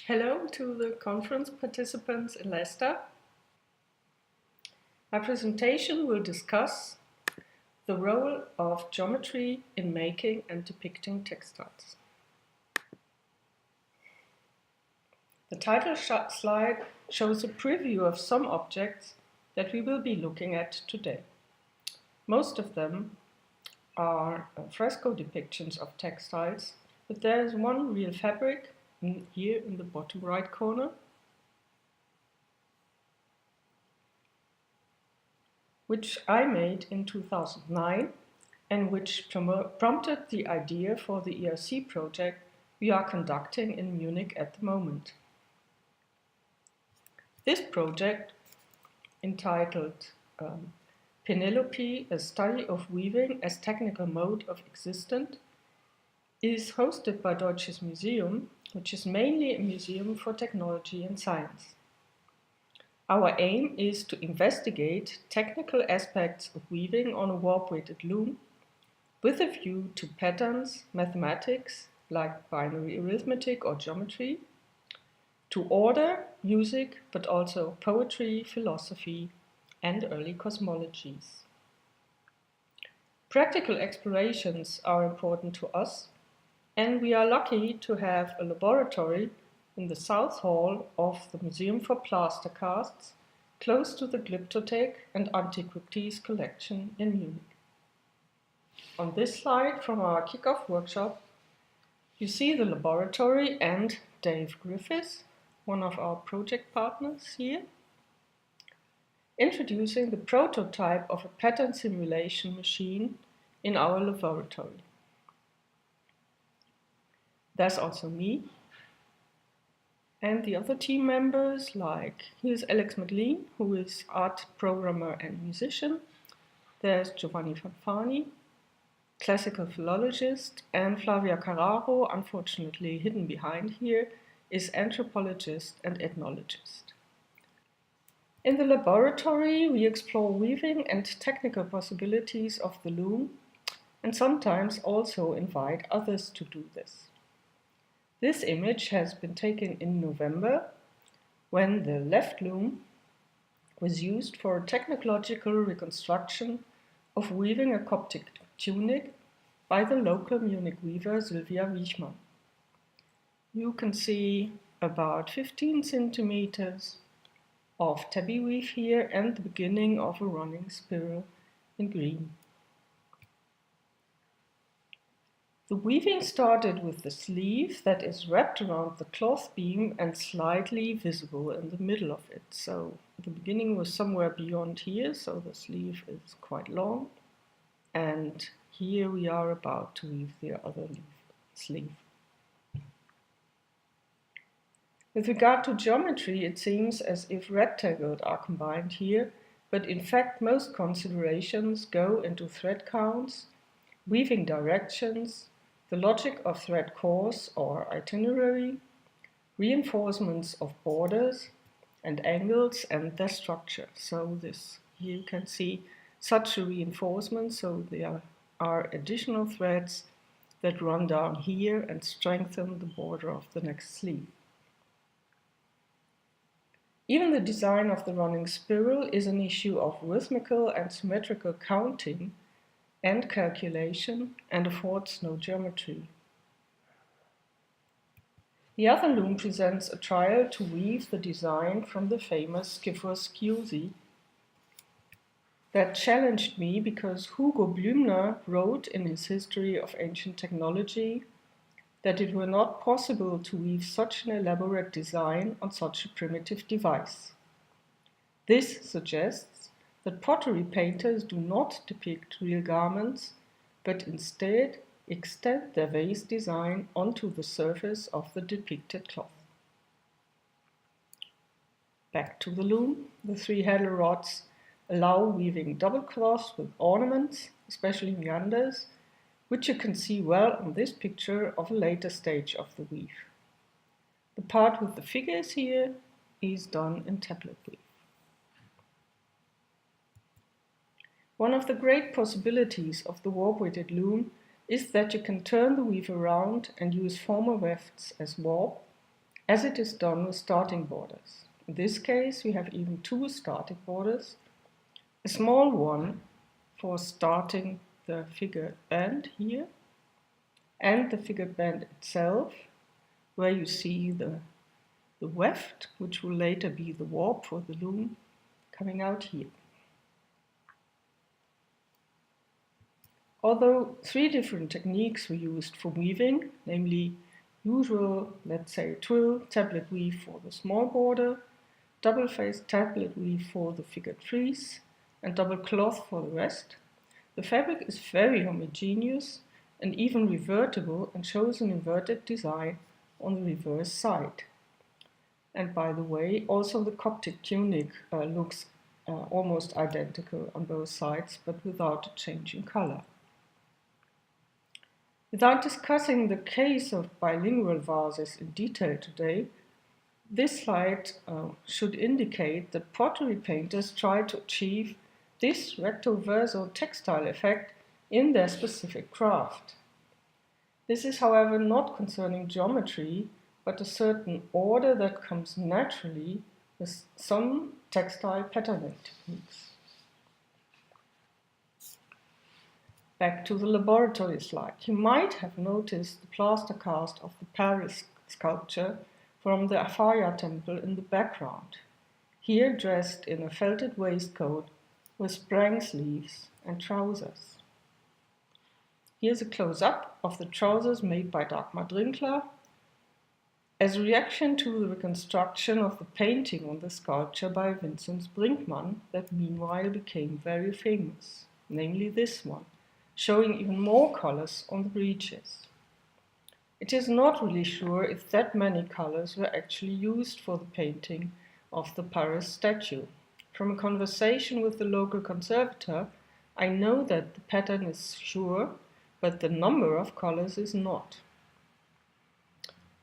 Hello to the conference participants in Leicester. My presentation will discuss the role of geometry in making and depicting textiles. The title slide shows a preview of some objects that we will be looking at today. Most of them are fresco depictions of textiles, but there is one real fabric here in the bottom right corner, which I made in 2009 and which prompted the idea for the ERC project we are conducting in Munich at the moment. This project, entitled Penelope, a study of weaving as technical mode of existence, is hosted by Deutsches Museum, which is mainly a museum for technology and science. Our aim is to investigate technical aspects of weaving on a warp-weighted loom with a view to patterns, mathematics, like binary arithmetic or geometry, to order, music, but also poetry, philosophy, and early cosmologies. Practical explorations are important to us, and we are lucky to have a laboratory in the South Hall of the Museum for Plaster Casts, close to the Glyptothek and Antiquities collection in Munich. On this slide from our kickoff workshop, you see the laboratory and Dave Griffiths, one of our project partners here, introducing the prototype of a pattern simulation machine in our laboratory. There's also me and the other team members, like here's Alex McLean, who is art programmer and musician. There's Giovanni Fanfani, classical philologist, and Flavia Carraro, unfortunately hidden behind here, is anthropologist and ethnologist. In the laboratory, we explore weaving and technical possibilities of the loom, and sometimes also invite others to do this. This image has been taken in November, when the left loom was used for a technological reconstruction of weaving a Coptic tunic by the local Munich weaver Sylvia Wiechmann. You can see about 15 centimeters of tabby weave here and the beginning of a running spiral in green. The weaving started with the sleeve that is wrapped around the cloth beam and slightly visible in the middle of it. So the beginning was somewhere beyond here, so the sleeve is quite long. And here we are about to weave the other sleeve. With regard to geometry, it seems as if rectangles are combined here, but in fact most considerations go into thread counts, weaving directions, the logic of thread course or itinerary, reinforcements of borders and angles and their structure. So this, here you can see such a reinforcement, so there are additional threads that run down here and strengthen the border of the next sleeve. Even the design of the running spiral is an issue of rhythmical and symmetrical counting and calculation, and affords no geometry. The other loom presents a trial to weave the design from the famous Scyphus Chiusi. That challenged me because Hugo Blümner wrote in his History of Ancient Technology that it were not possible to weave such an elaborate design on such a primitive device. This suggests that pottery painters do not depict real garments, but instead extend their vase design onto the surface of the depicted cloth. Back to the loom, the three handle rods allow weaving double cloths with ornaments, especially meanders, which you can see well on this picture of a later stage of the weave. The part with the figures here is done in tablet weave. One of the great possibilities of the warp-weighted loom is that you can turn the weave around and use former wefts as warp, as it is done with starting borders. In this case, we have even two starting borders, a small one for starting the figured band here, and the figured band itself, where you see the weft, which will later be the warp for the loom, coming out here. Although three different techniques were used for weaving, namely usual, let's say, twill tablet weave for the small border, double-faced tablet weave for the figured frieze, and double cloth for the rest, the fabric is very homogeneous and even revertible and shows an inverted design on the reverse side. And by the way, also the Coptic tunic looks almost identical on both sides, but without a change in color. Without discussing the case of bilingual vases in detail today, this slide should indicate that pottery painters try to achieve this recto-verso textile effect in their specific craft. This is, however, not concerning geometry, but a certain order that comes naturally with some textile patterning techniques. Back to the laboratory slide. You might have noticed the plaster cast of the Paris sculpture from the Afaya temple in the background, here dressed in a felted waistcoat with sprang sleeves and trousers. Here's a close-up of the trousers made by Dagmar Drinkler as a reaction to the reconstruction of the painting on the sculpture by Vincent Brinkmann that meanwhile became very famous, namely this one, showing even more colors on the breeches. It is not really sure if that many colors were actually used for the painting of the Paris statue. From a conversation with the local conservator, I know that the pattern is sure, but the number of colors is not.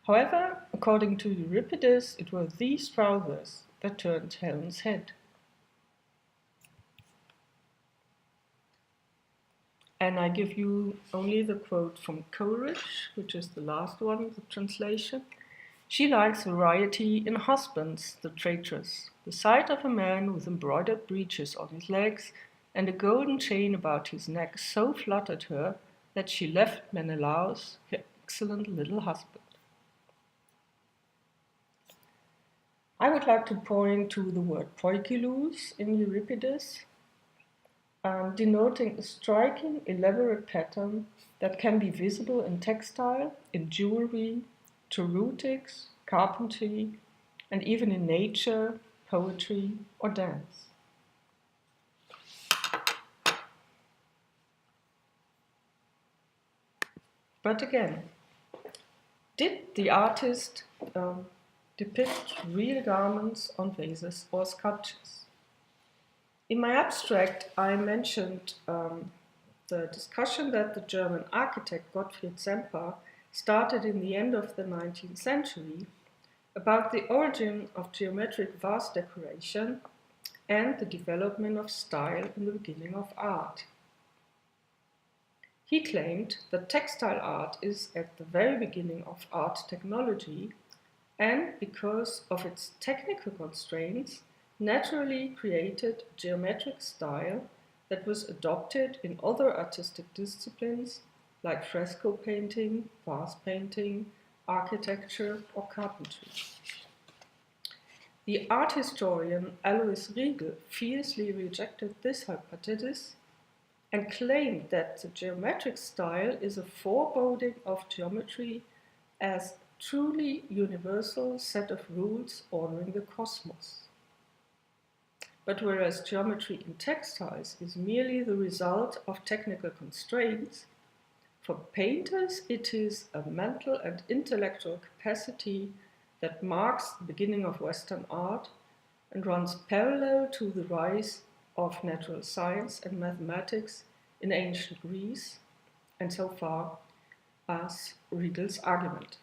However, according to Euripides, it were these trousers that turned Helen's head. And I give you only the quote from Coleridge, which is the last one, the translation. She likes variety in husbands, the traitress. The sight of a man with embroidered breeches on his legs and a golden chain about his neck so fluttered her that she left Menelaus, her excellent little husband. I would like to point to the word poikilous in Euripides, denoting a striking, elaborate pattern that can be visible in textile, in jewelry, cheroutics, carpentry, and even in nature, poetry, or dance. But again, did the artist depict real garments on vases or sculptures? In my abstract, I mentioned the discussion that the German architect Gottfried Semper started in the end of the 19th century about the origin of geometric vase decoration and the development of style in the beginning of art. He claimed that textile art is at the very beginning of art technology and, because of its technical constraints, naturally created a geometric style that was adopted in other artistic disciplines like fresco painting, vase painting, architecture, or carpentry. The art historian Alois Riegel fiercely rejected this hypothesis and claimed that the geometric style is a foreboding of geometry as a truly universal set of rules ordering the cosmos. But whereas geometry in textiles is merely the result of technical constraints, for painters it is a mental and intellectual capacity that marks the beginning of Western art and runs parallel to the rise of natural science and mathematics in ancient Greece, and so far as Riegel's argument.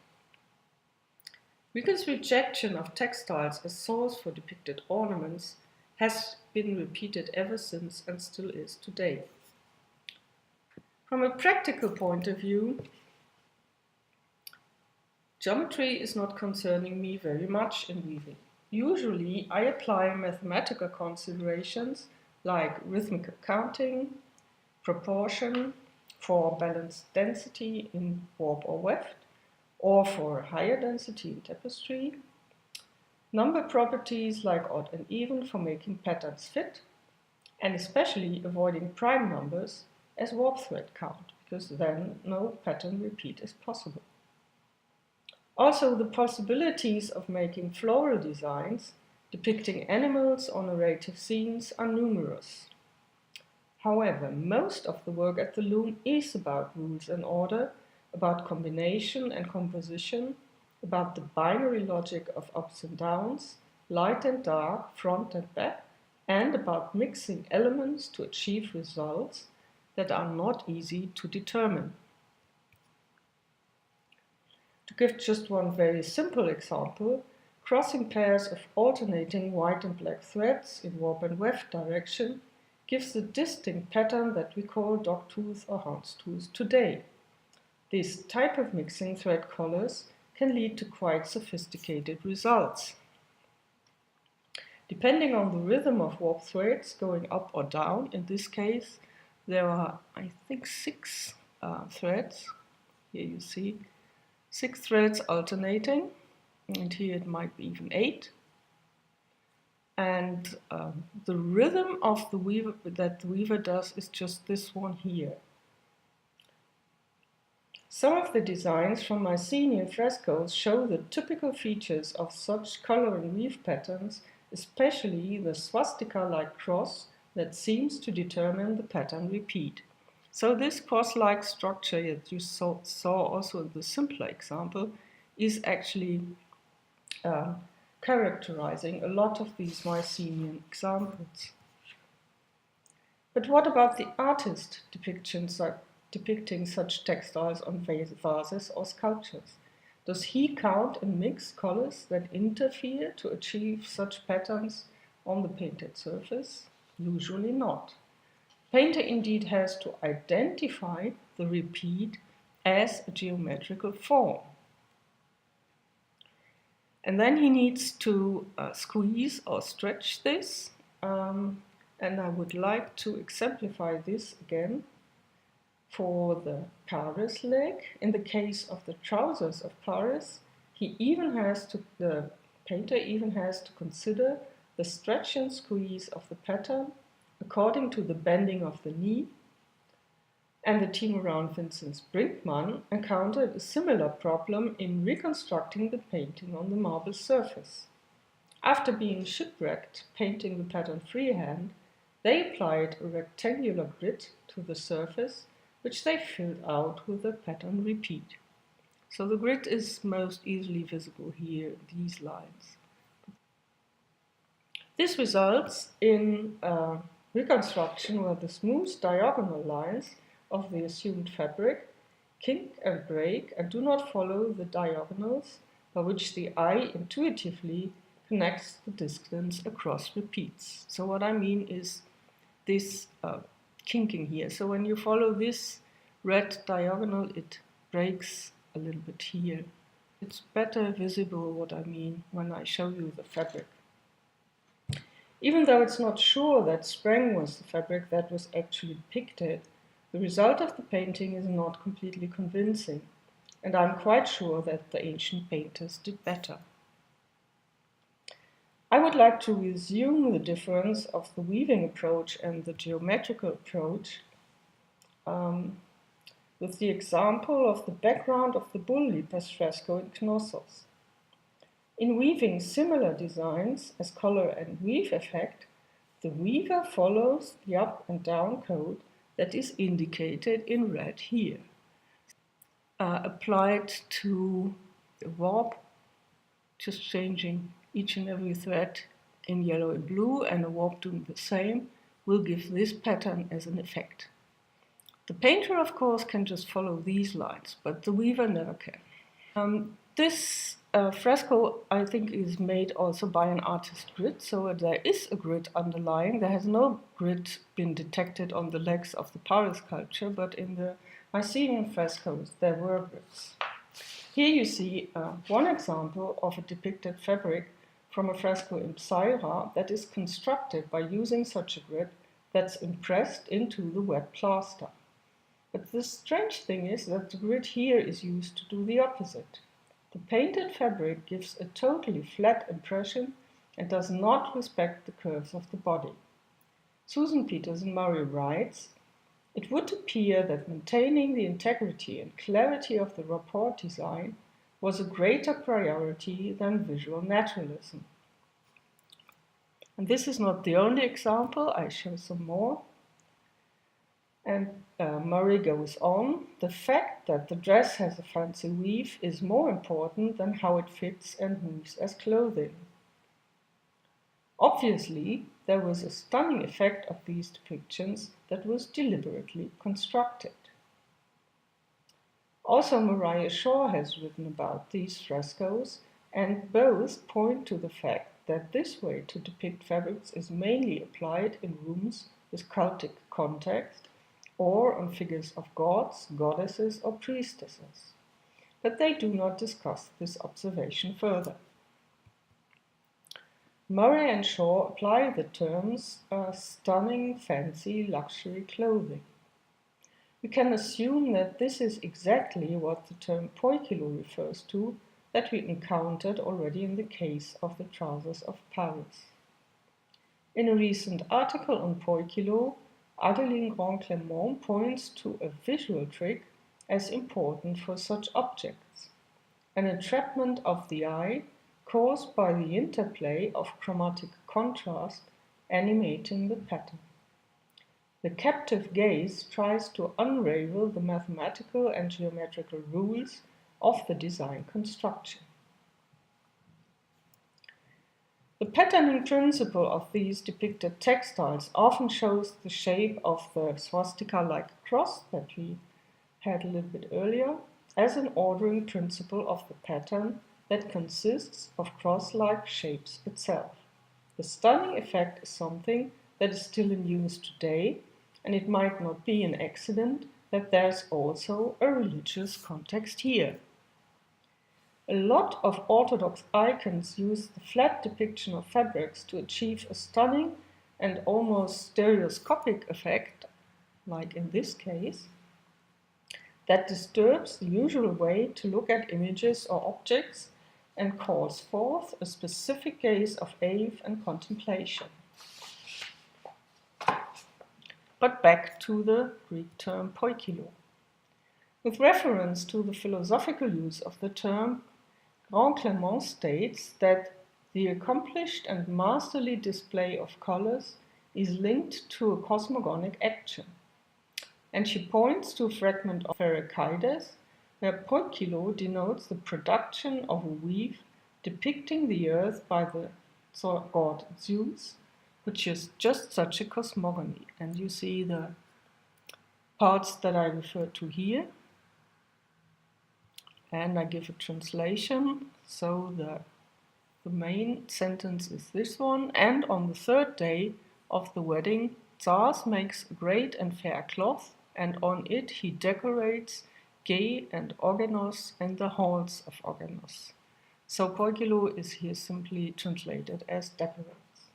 Riegel's rejection of textiles as source for depicted ornaments has been repeated ever since and still is today. From a practical point of view, Geometry is not concerning me very much in weaving. Usually I apply mathematical considerations like rhythmical counting, proportion for balanced density in warp or weft, or for higher density in tapestry, number properties like odd and even for making patterns fit, and especially avoiding prime numbers as warp thread count, because then no pattern repeat is possible. Also, the possibilities of making floral designs depicting animals or narrative scenes are numerous. However, most of the work at the loom is about rules and order, about combination and composition, about the binary logic of ups and downs, light and dark, front and back, and about mixing elements to achieve results that are not easy to determine. To give just one very simple example, crossing pairs of alternating white and black threads in warp and weft direction gives the distinct pattern that we call dogtooth or houndstooth today. This type of mixing thread colors can lead to quite sophisticated results. Depending on the rhythm of warp threads going up or down, in this case there are, I think, 6 threads. Here you see 6 threads alternating, and here it might be even 8. And the rhythm of the weaver that the weaver does is just this one here. Some of the designs from my senior frescoes show the typical features of such color and weave patterns, especially the swastika-like cross that seems to determine the pattern repeat. So this cross-like structure that you saw also in the simpler example is actually characterizing a lot of these Mycenaean examples. But what about the artist depicting such textiles on vases or sculptures? Does he count and mix colors that interfere to achieve such patterns on the painted surface? Usually not. Painter indeed has to identify the repeat as a geometrical form. And then he needs to squeeze or stretch this. And I would like to exemplify this again for the Paris leg. In the case of the trousers of Paris, the painter even has to consider the stretch and squeeze of the pattern according to the bending of the knee. And the team around Vincent Brinkmann encountered a similar problem in reconstructing the painting on the marble surface. After being shipwrecked painting the pattern freehand, they applied a rectangular grid to the surface, which they filled out with a pattern repeat. So the grid is most easily visible here, these lines. This results in a reconstruction where the smooth diagonal lines of the assumed fabric kink and break and do not follow the diagonals by which the eye intuitively connects the distance across repeats. So what I mean is this kinking here. So when you follow this red diagonal, it breaks a little bit here. It's better visible what I mean when I show you the fabric. Even though it's not sure that Spreng was the fabric that was actually depicted, the result of the painting is not completely convincing, and I'm quite sure that the ancient painters did better. I would like to resume the difference of the weaving approach and the geometrical approach with the example of the background of the bull leapers fresco in Knossos. In weaving similar designs as color and weave effect, the weaver follows the up and down code that is indicated in red here. Applied to the warp, just changing each and every thread in yellow and blue, and a warp doing the same, will give this pattern as an effect. The painter, of course, can just follow these lines, but the weaver never can. This fresco, I think, is made also by an artist grid, so there is a grid underlying. There has no grid been detected on the legs of the Paris sculpture, but in the Mycenaean frescoes there were grids. Here you see one example of a depicted fabric from a fresco in Psyra that is constructed by using such a grid that's impressed into the wet plaster. But the strange thing is that the grid here is used to do the opposite. The painted fabric gives a totally flat impression and does not respect the curves of the body. Susan Peterson Murray writes, "It would appear that maintaining the integrity and clarity of the rapport design was a greater priority than visual naturalism." And this is not the only example, I show some more. And Murray goes on, "The fact that the dress has a fancy weave is more important than how it fits and moves as clothing." Obviously, there was a stunning effect of these depictions that was deliberately constructed. Also, Mariah Shaw has written about these frescoes, and both point to the fact that this way to depict fabrics is mainly applied in rooms with cultic context or on figures of gods, goddesses, or priestesses. But they do not discuss this observation further. Murray and Shaw apply the terms stunning, fancy, luxury clothing. We can assume that this is exactly what the term poikilo refers to that we encountered already in the case of the trousers of Paris. In a recent article on poikilo, Adeline Grand-Clément points to a visual trick as important for such objects, an entrapment of the eye caused by the interplay of chromatic contrast animating the pattern. The captive gaze tries to unravel the mathematical and geometrical rules of the design construction. The patterning principle of these depicted textiles often shows the shape of the swastika-like cross that we had a little bit earlier as an ordering principle of the pattern that consists of cross-like shapes itself. The stunning effect is something that is still in use today, and it might not be an accident that there's also a religious context here. A lot of Orthodox icons use the flat depiction of fabrics to achieve a stunning and almost stereoscopic effect, like in this case, that disturbs the usual way to look at images or objects and calls forth a specific gaze of awe and contemplation. But back to the Greek term poikilo. With reference to the philosophical use of the term, Grand-Clément states that the accomplished and masterly display of colors is linked to a cosmogonic action. And she points to a fragment of Pherecydes, where poikilo denotes the production of a weave depicting the earth by the god Zeus, which is just such a cosmogony. And you see the parts that I refer to here. And I give a translation. So the main sentence is this one. "And on the third day of the wedding, Tsars makes a great and fair cloth, and on it he decorates Gay and Organos and the halls of Organos." So poikilo is here simply translated as decorates.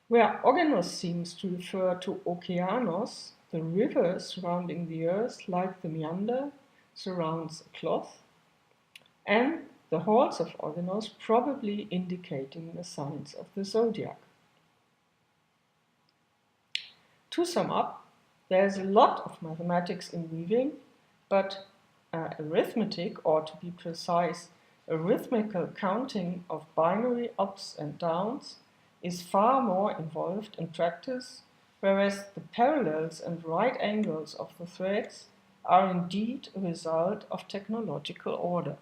Where Organos seems to refer to Okeanos, the river surrounding the earth, like the meander, surrounds a cloth, and the halls of Organos probably indicating the signs of the zodiac. To sum up, there's a lot of mathematics in weaving, but arithmetic, or to be precise, a rhythmical counting of binary ups and downs, is far more involved in practice, whereas the parallels and right angles of the threads are indeed a result of technological order.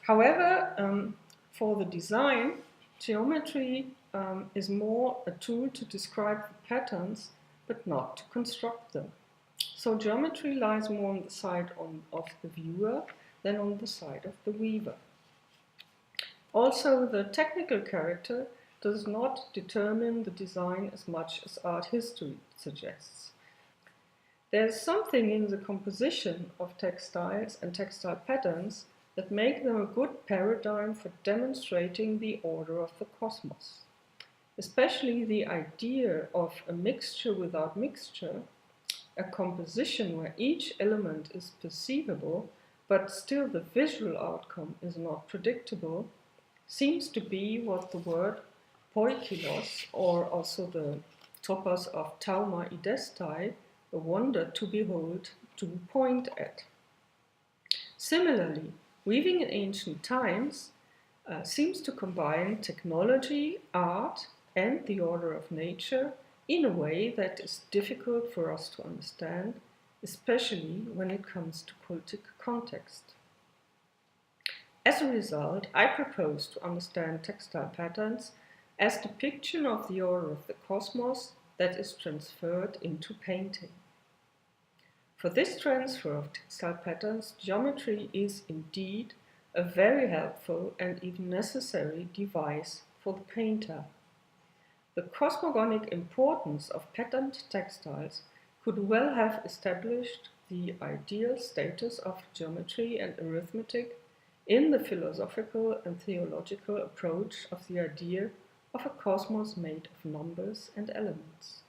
However, for the design, geometry is more a tool to describe the patterns, but not to construct them. So geometry lies more on the side of the viewer than on the side of the weaver. Also, the technical character does not determine the design as much as art history suggests. There's something in the composition of textiles and textile patterns that make them a good paradigm for demonstrating the order of the cosmos. Especially the idea of a mixture without mixture, a composition where each element is perceivable, but still the visual outcome is not predictable, seems to be what the word poikilos, or also the topos of tauma idestai, a wonder to behold, to point at. Similarly, weaving in ancient times seems to combine technology, art, and the order of nature in a way that is difficult for us to understand, especially when it comes to cultic context. As a result, I propose to understand textile patterns as depiction of the order of the cosmos that is transferred into painting. For this transfer of textile patterns, geometry is indeed a very helpful and even necessary device for the painter. The cosmogonic importance of patterned textiles could well have established the ideal status of geometry and arithmetic in the philosophical and theological approach of the idea of a cosmos made of numbers and elements.